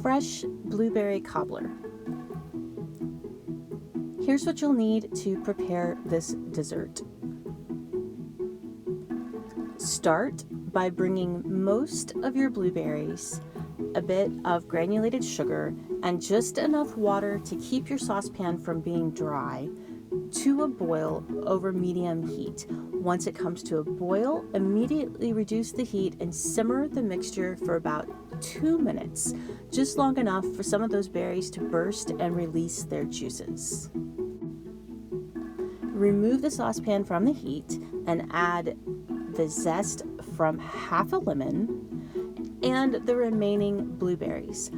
fresh blueberry cobbler. Here's what you'll need to prepare this dessert. Start by bringing most of your blueberries, a bit of granulated sugar, and just enough water to keep your saucepan from being dry to a boil over medium heat. Once it comes to a boil, immediately reduce the heat and simmer the mixture for about 2 minutes, just long enough for some of those berries to burst and release their juices. Remove the saucepan from the heat and add the zest from half a lemon and the remaining blueberries.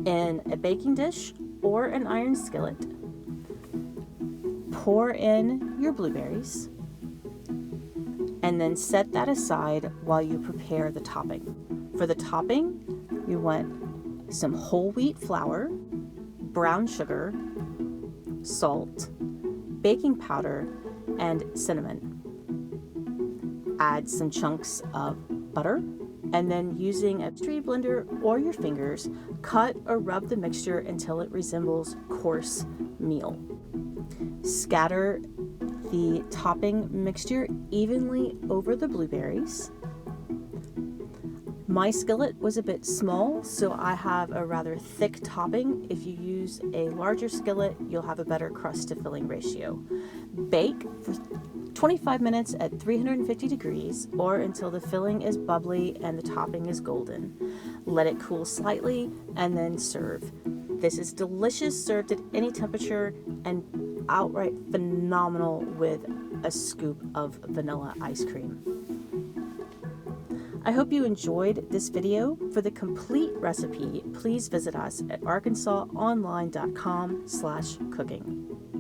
In a baking dish or an iron skillet, pour in your blueberries and then set that aside while you prepare the topping. For the topping, you want some whole wheat flour, brown sugar, salt, baking powder, and cinnamon. Add some chunks of butter, and then using a pastry blender or your fingers, cut or rub the mixture until it resembles coarse meal. Scatter the topping mixture evenly over the blueberries. My skillet was a bit small, so I have a rather thick topping. If you use a larger skillet, you'll have a better crust to filling ratio. Bake for 25 minutes at 350 degrees or until the filling is bubbly and the topping is golden. Let it cool slightly and then serve. This is delicious served at any temperature and outright phenomenal with a scoop of vanilla ice cream. I hope you enjoyed this video. For the complete recipe, please visit us at arkansasonline.com/cooking.